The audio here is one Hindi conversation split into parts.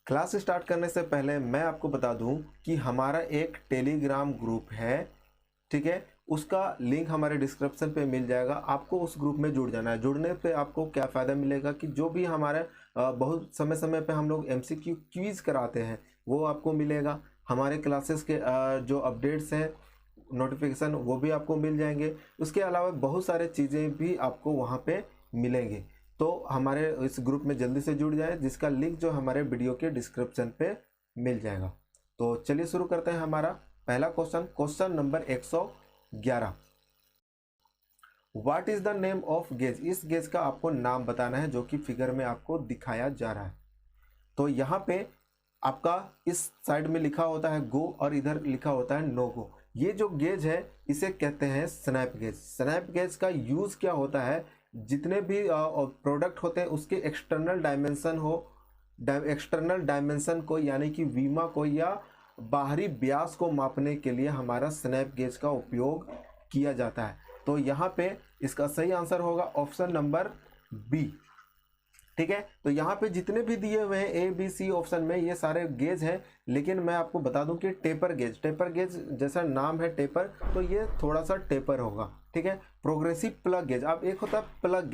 क्लास स्टार्ट करने से पहले मैं आपको बता दूं कि हमारा एक टेलीग्राम ग्रुप है, ठीक है। उसका लिंक हमारे डिस्क्रिप्शन पे मिल जाएगा। आपको उस ग्रुप में जुड़ जाना है। जुड़ने पे आपको क्या फ़ायदा मिलेगा कि जो भी हमारे बहुत समय समय पे हम लोग एमसीक्यू क्विज़ कराते हैं वो आपको मिलेगा। हमारे क्लासेस के जो अपडेट्स हैं, नोटिफिकेशन, वो भी आपको मिल जाएंगे। उसके अलावा बहुत सारे चीज़ें भी आपको वहाँ पे मिलेंगे। तो हमारे इस ग्रुप में जल्दी से जुड़ जाए, जिसका लिंक जो हमारे वीडियो के डिस्क्रिप्शन पे मिल जाएगा। तो चलिए शुरू करते हैं हमारा पहला question number 111। What is the name of gauge. इस गेज का आपको नाम बताना है जो कि फिगर में आपको दिखाया जा रहा है। तो यहाँ पे आपका इस साइड में लिखा होता है गो और इधर लिखा होता है नो गो। ये जो गेज है इसे कहते हैं स्नैप गेज। स्नैप गेज का यूज क्या होता है, जितने भी प्रोडक्ट होते हैं उसके एक्सटर्नल डायमेंशन को यानी कि वीमा को या बाहरी व्यास को मापने के लिए हमारा स्नैप गेज का उपयोग किया जाता है। तो यहाँ पे इसका सही आंसर होगा ऑप्शन नंबर बी, ठीक है। तो यहाँ पे जितने भी दिए हुए हैं ए बी सी ऑप्शन में ये सारे गेज हैं, लेकिन मैं आपको बता दूं कि टेपर गेज जैसा नाम है टेपर, तो ये थोड़ा सा टेपर होगा, ठीक है। प्रोग्रेसिव प्लग गेज, अब एक होता है प्लग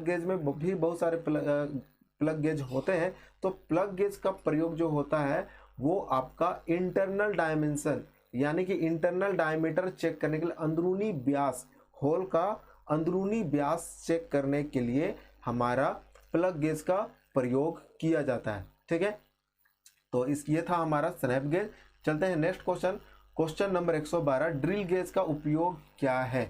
गेज में भी बहुत सारे प्लग गेज होते हैं। तो प्लग गेज का प्रयोग जो होता है वो आपका इंटरनल डायमेंशन यानी कि इंटरनल डायमीटर चेक करने के लिए, अंदरूनी व्यास, होल का अंदरूनी व्यास चेक करने के लिए हमारा प्लग गेज का प्रयोग किया जाता है, ठीक है। तो ये था हमारा स्नैप गेज। चलते हैं next question number 112। Drill gauge का उपयोग क्या है।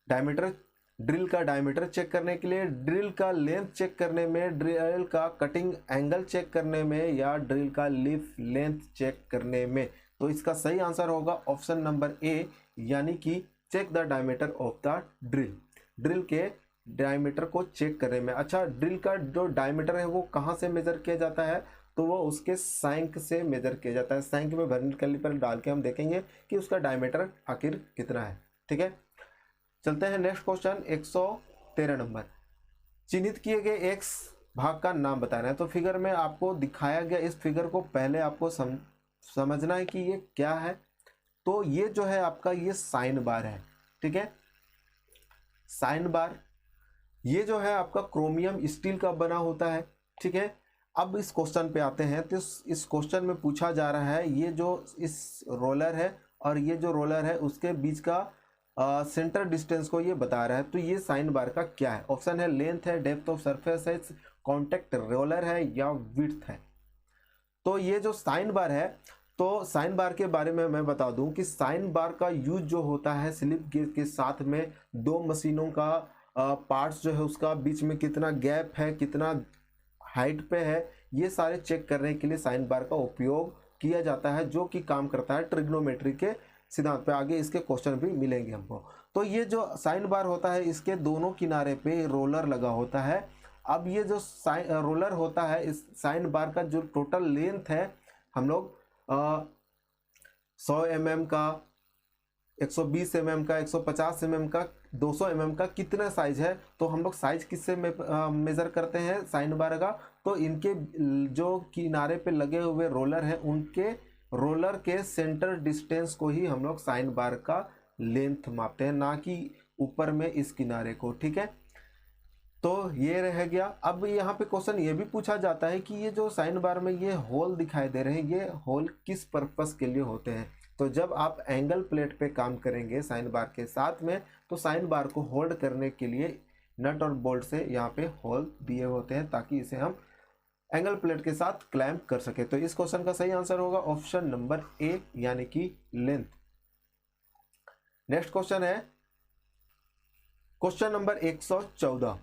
ड्रिल का डायमीटर चेक करने के लिए, ड्रिल का लेंथ चेक करने में, ड्रिल का कटिंग एंगल चेक करने में, या ड्रिल का लीफ लेंथ चेक करने में। तो इसका सही आंसर होगा ऑप्शन नंबर ए, यानी कि check the diameter of the drill के डायमीटर को चेक करने में। अच्छा, ड्रिल का जो डायमीटर है वो कहाँ से मेजर किया जाता है, तो वो उसके सैंक से मेजर किया जाता है। सैंक में वर्नियर कैलिपर डाल के हम देखेंगे कि उसका डायमीटर आखिर कितना है, ठीक है। चलते हैं नेक्स्ट क्वेश्चन 113 नंबर। चिन्हित किए गए एक्स भाग का नाम बताना है। तो फिगर में आपको दिखाया गया इस फिगर को पहले आपको समझना है कि ये क्या है। तो ये जो है आपका ये साइन बार है, ठीक है। साइन बार ये जो है आपका क्रोमियम स्टील का बना होता है, ठीक है। अब इस क्वेश्चन पे आते हैं। तो इस क्वेश्चन में पूछा जा रहा है ये जो इस रोलर है और ये जो रोलर है उसके बीच का सेंटर डिस्टेंस को ये बता रहा है। तो ये साइन बार का क्या है। ऑप्शन है लेंथ है, डेप्थ ऑफ सरफेस है, कॉन्टेक्ट रोलर है, या विड्थ है। तो ये जो साइन बार है, तो साइन बार के बारे में मैं बता दूं कि साइन बार का यूज जो होता है स्लिप गेज के साथ में, दो मशीनों का पार्ट्स जो है उसका बीच में कितना गैप है, कितना हाइट पे है, ये सारे चेक करने के लिए साइन बार का उपयोग किया जाता है, जो कि काम करता है ट्रिग्नोमेट्री के सिद्धांत पे। आगे इसके क्वेश्चन भी मिलेंगे हमको। तो ये जो साइन बार होता है इसके दोनों किनारे पे रोलर लगा होता है। अब ये जो रोलर होता है, इस साइन बार का जो टोटल लेंथ है, हम लोग 100 mm का, 120 mm का, 150 mm का, 200 mm का कितना साइज है। तो हम लोग साइज किससे मेज़र करते हैं साइन बार का, तो इनके जो किनारे पे लगे हुए रोलर हैं उनके रोलर के सेंटर डिस्टेंस को ही हम लोग साइन बार का लेंथ मापते हैं, ना कि ऊपर में इस किनारे को, ठीक है। तो ये रह गया। अब यहाँ पे क्वेश्चन ये भी पूछा जाता है कि ये जो साइन बार में ये होल दिखाई दे रहे हैं, ये होल किस पर्पस के लिए होते हैं। तो जब आप एंगल प्लेट पे काम करेंगे साइन बार के साथ में, तो साइन बार को होल्ड करने के लिए नट और बोल्ट से यहाँ पे होल दिए होते हैं, ताकि इसे हम एंगल प्लेट के साथ क्लैंप कर सके। तो इस क्वेश्चन का सही आंसर होगा ऑप्शन नंबर ए, यानी कि लेंथ। नेक्स्ट क्वेश्चन है क्वेश्चन नंबर 114।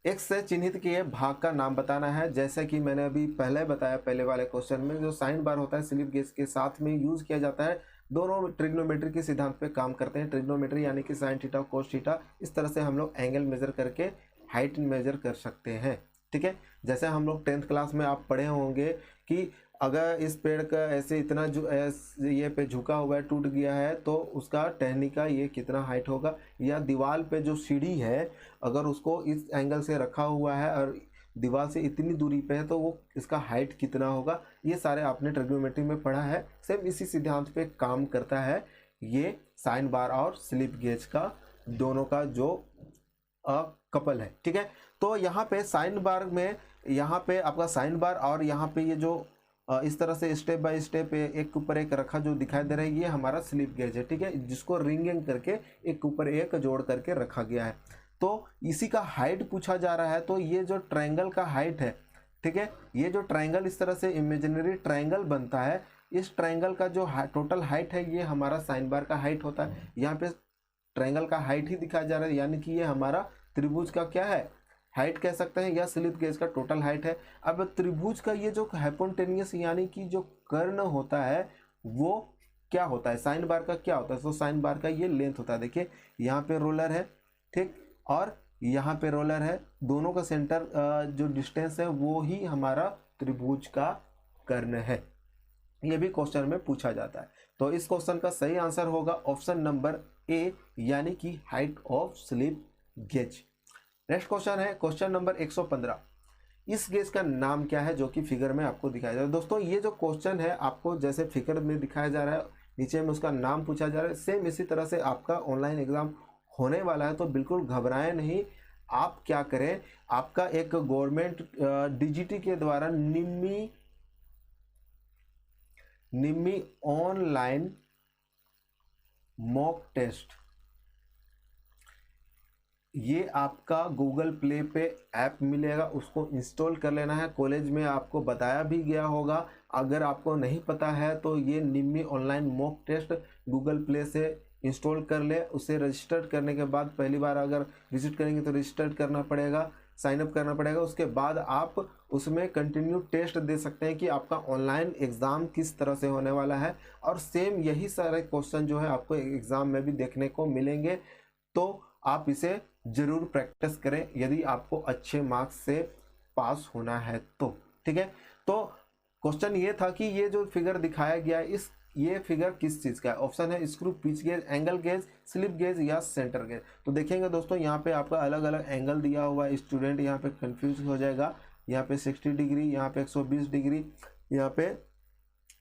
एक्स से चिन्हित किए भाग का नाम बताना है। जैसे कि मैंने अभी पहले बताया, पहले वाले क्वेश्चन में, जो साइन बार होता है स्लिप गेज के साथ में यूज किया जाता है। दोनों ट्रिग्नोमेट्री के सिद्धांत पे काम करते हैं। ट्रिग्नोमेट्री यानी कि साइन थीटा कोस थीटा, इस तरह से हम लोग एंगल मेजर करके हाइट मेजर कर सकते हैं, ठीक है। जैसे हम लोग 10th क्लास में आप पढ़े होंगे कि अगर इस पेड़ का ऐसे इतना जो ये पे झुका हुआ है, टूट गया है, तो उसका टहनी का ये कितना हाइट होगा। या दीवार पे जो सीढ़ी है अगर उसको इस एंगल से रखा हुआ है और दीवार से इतनी दूरी पे है तो वो इसका हाइट कितना होगा, ये सारे आपने ट्रिग्नोमेट्री में पढ़ा है। सेम इसी सिद्धांत पे काम करता है ये साइन बार और स्लिप गेज का दोनों का जो कपल है। ठीक है, तो यहाँ पे साइन बार में यहाँ पे आपका साइन बार और यहाँ पे ये जो इस तरह से स्टेप बाय स्टेप एक के ऊपर एक रखा जो दिखाई दे रहा है, ये हमारा स्लिप गेज है। ठीक है, जिसको रिंगिंग करके एक के ऊपर एक जोड़ करके रखा गया है। तो इसी का हाइट पूछा जा रहा है, तो ये जो ट्रायंगल का हाइट है, ठीक है, ये जो ट्रायंगल इस तरह से इमेजिनरी ट्रायंगल बनता है, इस ट्रायंगल का जो टोटल हाइट है ये हमारा साइन बार का हाइट होता है। यहाँ पे ट्रायंगल का हाइट ही दिखाया जा रहा है, यानी कि ये हमारा त्रिभुज का क्या है, हाइट कह सकते हैं, या स्लिप गेज का टोटल हाइट है। अब त्रिभुज का ये जो हाइपोटेन्यूस यानी कि जो कर्ण होता है वो क्या होता है, साइन बार का क्या होता है, तो साइन बार का ये लेंथ होता है। देखिए यहाँ पे रोलर है, ठीक, और यहाँ पे रोलर है, दोनों का सेंटर जो डिस्टेंस है वो ही हमारा त्रिभुज का कर्ण है। ये भी क्वेश्चन में पूछा जाता है। तो इस क्वेश्चन का सही आंसर होगा ऑप्शन नंबर ए, यानी कि height of slip gauge. Next question है क्वेश्चन नंबर 115। इस गेज का नाम क्या है, जो कि फिगर में आपको दिखाया जा रहा है। दोस्तों ये जो क्वेश्चन है आपको जैसे फिगर में दिखाया जा रहा है, नीचे में उसका नाम पूछा जा रहा है, सेम इसी तरह से आपका ऑनलाइन एग्जाम होने वाला है। तो बिल्कुल घबराएं नहीं, आप क्या करें, आपका एक गवर्नमेंट डीजीटी के द्वारा निम्मी ऑनलाइन मॉक टेस्ट, ये आपका गूगल प्ले पे ऐप मिलेगा, उसको इंस्टॉल कर लेना है। कॉलेज में आपको बताया भी गया होगा, अगर आपको नहीं पता है तो ये निम्मी online mock test Google Play से इंस्टॉल कर ले। उसे रजिस्टर्ड करने के बाद पहली बार अगर विजिट करेंगे तो रजिस्टर्ड करना पड़ेगा, साइन अप करना पड़ेगा। उसके बाद आप उसमें कंटिन्यू टेस्ट दे सकते हैं कि आपका ऑनलाइन एग्ज़ाम किस तरह से होने वाला है, और सेम यही सारे क्वेश्चन जो है आपको एग्ज़ाम में भी देखने को मिलेंगे। तो आप इसे ज़रूर प्रैक्टिस करें यदि आपको अच्छे मार्क्स से पास होना है तो। ठीक है, तो क्वेश्चन ये था कि ये जो फिगर दिखाया गया है, ये फिगर किस चीज़ का है। ऑप्शन है screw, pitch gauge, angle gauge, slip gauge या सेंटर गेज। तो देखेंगे दोस्तों यहाँ पे आपका अलग अलग एंगल दिया हुआ है, स्टूडेंट यहाँ पे कंफ्यूज हो जाएगा। यहाँ पे 60 डिग्री, यहाँ पे 120 डिग्री, यहाँ पे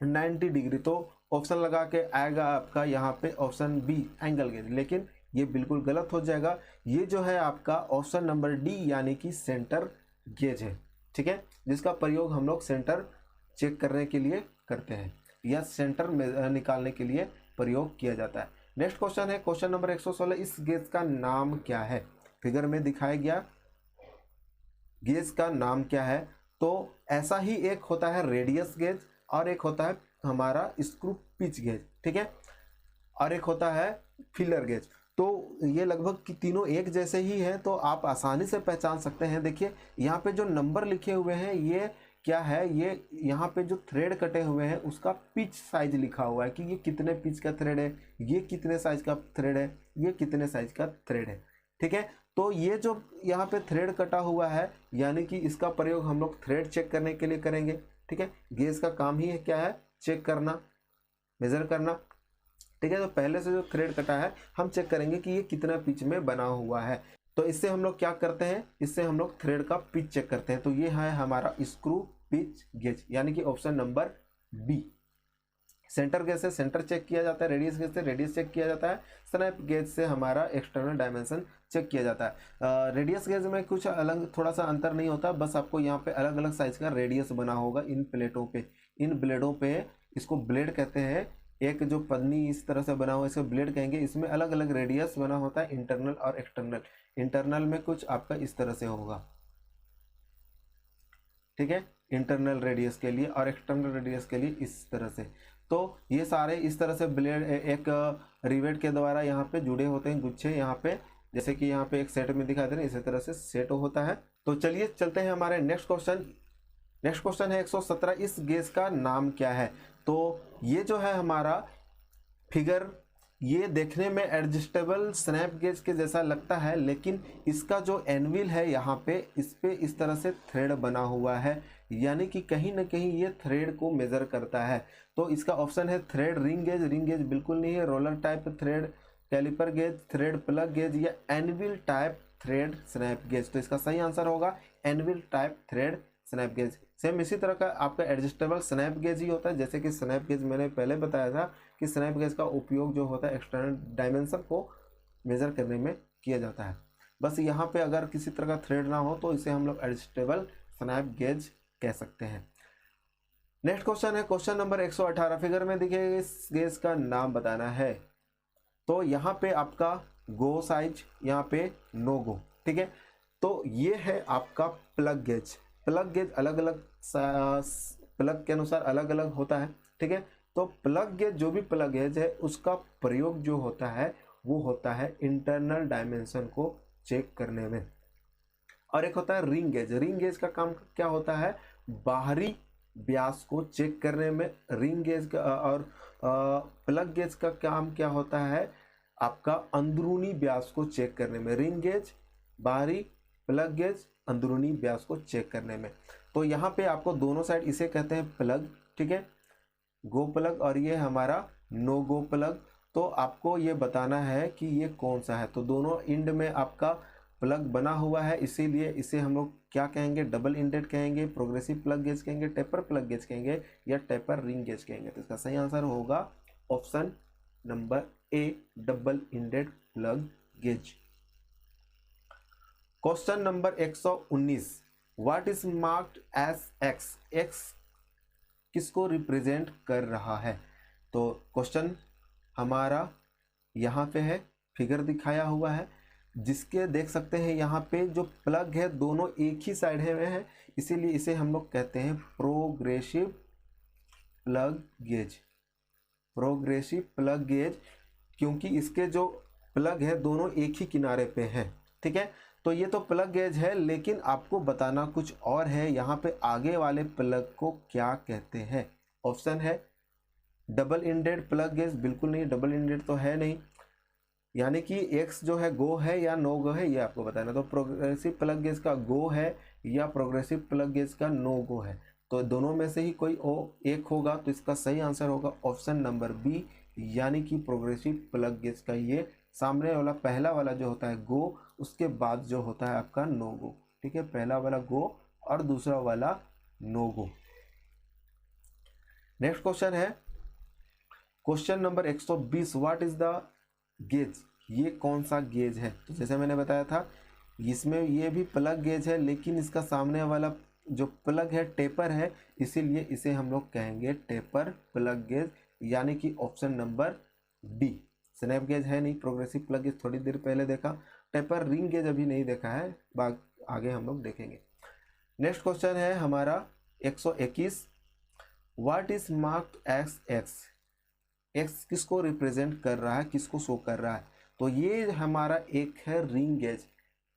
90 डिग्री। तो ऑप्शन लगा के आएगा आपका यहाँ पे ऑप्शन बी एंगल गेज, लेकिन ये बिल्कुल गलत हो जाएगा। ये जो है आपका ऑप्शन नंबर डी यानी कि सेंटर गेज है। ठीक है, जिसका प्रयोग हम लोग सेंटर चेक करने के लिए करते हैं या सेंटर में निकालने के लिए प्रयोग किया जाता है। नेक्स्ट क्वेश्चन है क्वेश्चन नंबर 116। इस गेज का नाम क्या है, फिगर में दिखाया गया गेज का नाम क्या है। तो ऐसा ही एक होता है रेडियस गेज, और एक होता है हमारा स्क्रू पिच गेज, ठीक है, और एक होता है फिलर गेज। तो ये लगभग तीनों एक जैसे ही हैं, तो आप आसानी से पहचान सकते हैं। देखिए यहाँ पे जो नंबर लिखे हुए हैं ये क्या है, ये यहाँ पे जो थ्रेड कटे हुए हैं उसका पिच साइज लिखा हुआ है कि ये कितने पिच का थ्रेड है, ये कितने साइज का थ्रेड है, ये कितने साइज का थ्रेड है। ठीक है, तो ये जो यहाँ पे थ्रेड कटा हुआ है यानी कि इसका प्रयोग हम लोग थ्रेड चेक करने के लिए करेंगे। ठीक है, गेज का काम ही है क्या है, चेक करना, मेजर करना। ठीक है, तो पहले से जो थ्रेड कटा है हम चेक करेंगे कि ये कितना पिच में बना हुआ है। तो इससे हम लोग क्या करते हैं, इससे हम लोग थ्रेड का पिच चेक करते हैं। तो ये है हमारा स्क्रू पिच गेज, यानी कि option number B. Centre gauge से सेंटर चेक किया जाता है, रेडियस गेज से रेडियस चेक किया जाता है, स्नैप गेज से हमारा एक्सटर्नल डायमेंशन चेक किया जाता है। रेडियस गेज में कुछ अलग थोड़ा सा अंतर नहीं होता, बस आपको यहाँ पे अलग अलग साइज का रेडियस बना होगा इन प्लेटों पे, इन ब्लेडों पे, इसको ब्लेड कहते हैं। एक जो पन्नी इस तरह से बना हुआ है इसको ब्लेड कहेंगे, इसमें अलग अलग रेडियस बना होता है, इंटरनल और एक्सटर्नल। इंटरनल में कुछ आपका इस तरह से होगा, ठीक है, इंटरनल रेडियस के लिए, और एक्सटर्नल रेडियस के लिए इस तरह से। तो ये सारे इस तरह से ब्लेड एक रिवेट के द्वारा यहाँ पे जुड़े होते हैं, गुच्छे यहाँ पे, जैसे कि यहाँ पे एक सेट में दिखाई दे रहे हैं, इसी तरह से सेट होता है। तो चलिए चलते हैं हमारे नेक्स्ट क्वेश्चन। नेक्स्ट क्वेश्चन है 117। इस गेज का नाम क्या है। तो ये जो है हमारा फिगर, ये देखने में एडजस्टेबल स्नैप गेज के जैसा लगता है, लेकिन इसका जो एनविल है यहाँ पे, इस पे इस तरह से थ्रेड बना हुआ है, यानी कि कहीं ना कहीं ये थ्रेड को मेजर करता है। तो इसका ऑप्शन है thread ring gauge, ring gauge बिल्कुल नहीं है, roller type thread, caliper gauge, thread plug gauge या anvil type thread snap gauge. तो इसका सही आंसर होगा anvil type thread snap gauge. Same इसी तरह का आपका एडजस्टेबल स्नैप गेज ही होता है। जैसे कि स्नैप गेज मैंने पहले बताया था कि स्नैप गेज का उपयोग जो होता है एक्सटर्नल डायमेंशन को मेजर करने में किया जाता है। बस यहाँ पे अगर किसी तरह का थ्रेड ना हो तो इसे हम लोग एडजस्टेबल स्नैप गेज कह सकते हैं। नेक्स्ट क्वेश्चन है क्वेश्चन नंबर 118। फिगर में देखिए इस गेज का नाम बताना है। तो यहाँ पे आपका गो साइज, यहाँ पे नो गो, ठीक है। तो ये है आपका प्लग गेज। प्लग गेज अलग अलग प्लग के अनुसार अलग अलग होता है, ठीक है। तो प्लग गेज, जो भी प्लग गेज है उसका प्रयोग जो होता है वो होता है इंटरनल डायमेंशन को चेक करने में। और एक होता है रिंग गेज। रिंग गेज का काम क्या होता है? बाहरी व्यास को चेक करने में। रिंग गेज का और प्लग गेज का काम क्या होता है? आपका अंदरूनी व्यास को चेक करने में। रिंग गेज बाहरी, प्लग गेज अंदरूनी व्यास को चेक करने में। तो यहाँ पे आपको दोनों साइड इसे कहते हैं प्लग, ठीक है, गो प्लग, और ये हमारा नो गो प्लग। तो आपको ये बताना है कि ये कौन सा है। तो दोनों इंड में आपका प्लग बना हुआ है, इसीलिए इसे हम लोग क्या कहेंगे? डबल इंडेड कहेंगे, प्रोग्रेसिव प्लग गेज कहेंगे, टेपर प्लग गेज कहेंगे, या टेपर रिंग गेज कहेंगे। तो इसका सही आंसर होगा option number A, double ended plug gauge. Question number 119। What is marked as X? X किसको रिप्रेजेंट कर रहा है? तो क्वेश्चन हमारा यहाँ पे है, फिगर दिखाया हुआ है, जिसके देख सकते हैं यहाँ पे जो प्लग है दोनों एक ही साइड में है, इसीलिए इसे हम लोग कहते हैं progressive plug gauge. Progressive plug gauge, क्योंकि इसके जो प्लग है दोनों एक ही किनारे पे हैं, ठीक है। तो ये तो प्लग गेज है, लेकिन आपको बताना कुछ और है। यहाँ पे आगे वाले प्लग को क्या कहते हैं? ऑप्शन है डबल इंडेड प्लग गेज, बिल्कुल नहीं, डबल इंडेड तो है नहीं, यानी कि एक्स जो है गो है या नो गो है, ये आपको बताना। तो प्रोग्रेसिव प्लग गेज का गो है या प्रोग्रेसिव प्लग गेज का नो गो है, तो दोनों में से ही कोई एक होगा। तो इसका सही आंसर होगा ऑप्शन नंबर बी, यानी कि प्रोग्रेसिव प्लग गेज का ये सामने वाला पहला वाला जो होता है गो, उसके बाद जो होता है आपका नो गो, ठीक है। पहला वाला गो और दूसरा वाला नो गो। नेक्स्ट क्वेश्चन है question number 120। What is the gauge? ये कौन सा गेज है? तो जैसे मैंने बताया था, इसमें ये भी प्लग गेज है, लेकिन इसका सामने वाला जो प्लग है टेपर है, इसीलिए इसे हम लोग कहेंगे टेपर प्लग गेज, यानी कि option number D. Snap gauge है नहीं, प्रोग्रेसिव प्लग गेज थोड़ी देर पहले देखा, टेपर रिंग गेज अभी नहीं देखा है, आगे हम लोग देखेंगे। नेक्स्ट क्वेश्चन है हमारा 121। What is marked as X? X किसको रिप्रेजेंट कर रहा है, किसको शो कर रहा है? तो ये हमारा एक है रिंग गेज।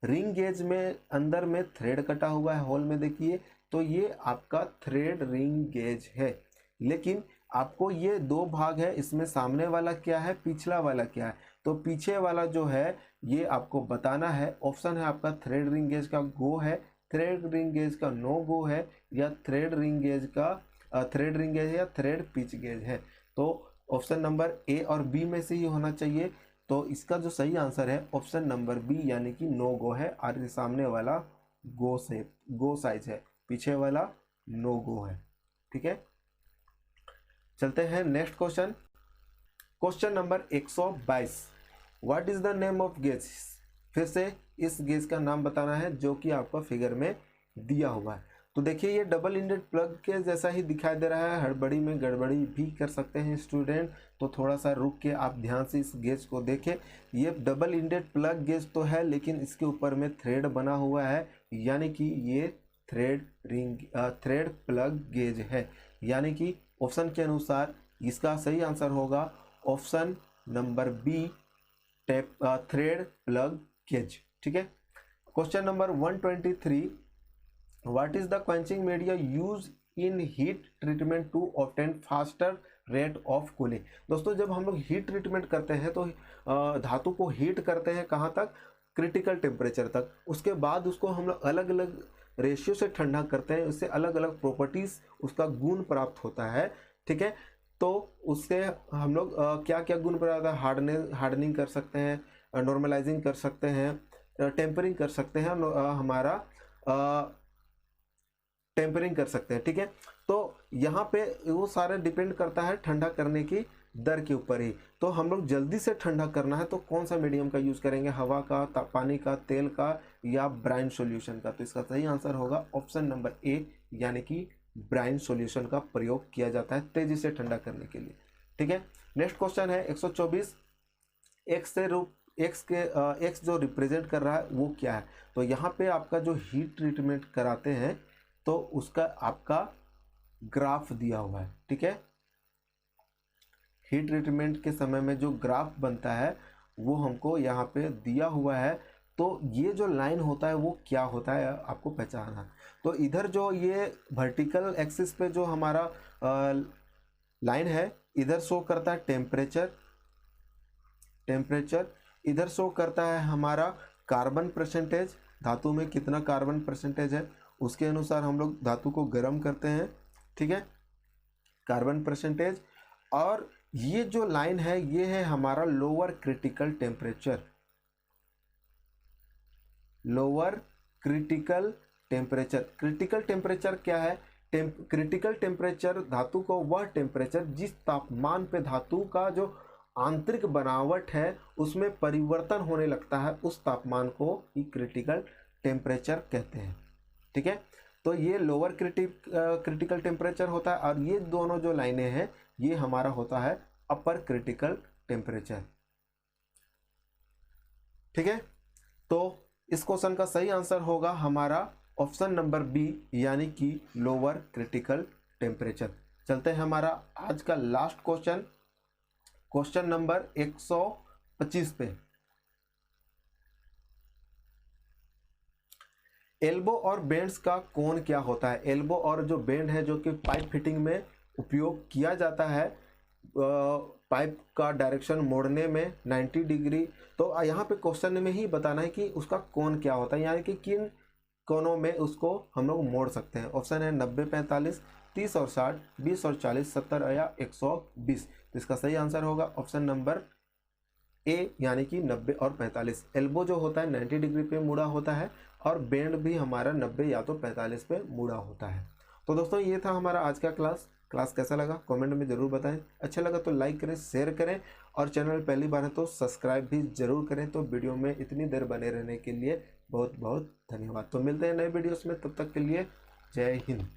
रिंग गेज में अंदर में थ्रेड कटा हुआ है, होल में देखिए, तो ये आपका थ्रेड रिंग गेज है। लेकिन आपको ये दो भाग है, इसमें सामने वाला क्या है, पिछला वाला क्या है? तो पीछे वाला जो है ये आपको बताना है। ऑप्शन है आपका थ्रेड रिंग गेज का गो है, थ्रेड रिंग गेज का नो गो है, या थ्रेड रिंग गेज का थ्रेड रिंग गेज या थ्रेड पिच गेज है। तो ऑप्शन नंबर ए और बी में से ही होना चाहिए। तो इसका जो सही आंसर है ऑप्शन नंबर बी, यानी कि नो गो है। और सामने वाला गो साइज है, पीछे वाला नो गो है, ठीक है। चलते हैं next question, question number 122। What is the name of gauge? फिर से इस गेज का नाम बताना है जो कि आपको फिगर में दिया हुआ है। तो देखिए ये डबल इंडेड प्लग के जैसा ही दिखाई दे रहा है, हड़बड़ी में गड़बड़ी भी कर सकते हैं स्टूडेंट, तो थोड़ा सा रुक के आप ध्यान से इस गेज को देखें। ये डबल इंडेड प्लग गेज तो है, लेकिन इसके ऊपर में थ्रेड बना हुआ है, यानी कि ये थ्रेड प्लग गेज है, यानी कि ऑप्शन के अनुसार इसका सही आंसर होगा option number B, thread plug gauge, ठीक है। Question number 123। What is the quenching media used in heat treatment to obtain faster rate of cooling? दोस्तों जब हम लोग हीट ट्रीटमेंट करते हैं तो धातु को हीट करते हैं कहाँ तक? क्रिटिकल टेम्परेचर तक। उसके बाद उसको हम लोग अलग अलग रेशियो से ठंडा करते हैं, उससे अलग अलग प्रॉपर्टीज उसका गुण प्राप्त होता है, ठीक है। तो उससे हम लोग क्या क्या गुण प्राप्त होता है? हार्डनिंग कर सकते हैं, नॉर्मलाइजिंग कर सकते हैं, टेम्परिंग कर सकते हैं, हम हमारा टेम्परिंग कर सकते हैं, ठीक है। तो यहाँ पे वो सारा डिपेंड करता है ठंडा करने की दर के ऊपर ही। तो हम लोग जल्दी से ठंडा करना है तो कौन सा मीडियम का यूज़ करेंगे, हवा का, पानी का, तेल का या ब्राइन सॉल्यूशन का। तो इसका सही आंसर होगा ऑप्शन नंबर ए, यानी कि ब्राइन सॉल्यूशन का प्रयोग किया जाता है तेजी से ठंडा करने के लिए, ठीक है। नेक्स्ट क्वेश्चन है 124, एक्स जो रिप्रेजेंट कर रहा है वो क्या है। तो यहाँ पे आपका जो हीट ट्रीटमेंट कराते हैं तो उसका आपका ग्राफ दिया हुआ है, ठीक है। हीट ट्रीटमेंट के समय में जो ग्राफ बनता है वो हमको यहाँ पे दिया हुआ है। तो ये जो लाइन होता है वो क्या होता है आपको पहचानना। तो इधर जो ये वर्टिकल एक्सिस पे जो हमारा लाइन है, इधर शो करता है टेम्परेचर, इधर शो करता है हमारा कार्बन परसेंटेज, धातु में कितना कार्बन परसेंटेज है उसके अनुसार हम लोग धातु को गर्म करते हैं, ठीक है, कार्बन परसेंटेज। और ये जो लाइन है ये है हमारा lower critical temperature, lower critical temperature. Critical temperature क्या है, क्रिटिकल टेम्परेचर धातु को वह टेम्परेचर जिस तापमान पे धातु का जो आंतरिक बनावट है उसमें परिवर्तन होने लगता है, उस तापमान को ही क्रिटिकल टेम्परेचर कहते हैं, ठीक है। तो ये लोअर क्रिटिकल टेम्परेचर होता है और ये दोनों जो लाइनें हैं ये हमारा होता है अपर क्रिटिकल टेम्परेचर, ठीक है। तो इस क्वेश्चन का सही आंसर होगा हमारा ऑप्शन नंबर बी, यानी कि लोअर क्रिटिकल टेम्परेचर। चलते हैं हमारा आज का लास्ट क्वेश्चन, क्वेश्चन नंबर 125 पे। एल्बो और बेंड्स का कोण क्या होता है। एल्बो और जो बेंड है जो कि पाइप फिटिंग में उपयोग किया जाता है, पाइप का डायरेक्शन मोड़ने में 90 डिग्री। तो यहाँ पे क्वेश्चन में ही बताना है कि उसका कोण क्या होता है, यानी कि किन कोणों में उसको हम लोग मोड़ सकते हैं। ऑप्शन है 90, 45, 30 और 60, 20 और 40, 70 या 120। तो इसका सही आंसर होगा ऑप्शन नंबर ए, यानी कि 90 और 45। एल्बो जो होता है 90 डिग्री पे मुड़ा होता है और बेंड भी हमारा 90 या तो 45 पे मुड़ा होता है। तो दोस्तों ये था हमारा आज का क्लास कैसा लगा कमेंट में ज़रूर बताएं। अच्छा लगा तो लाइक करें, शेयर करें और चैनल पहली बार है तो सब्सक्राइब भी ज़रूर करें। तो वीडियो में इतनी देर बने रहने के लिए बहुत बहुत धन्यवाद। तो मिलते हैं नए वीडियोस में, तब तक के लिए जय हिंद।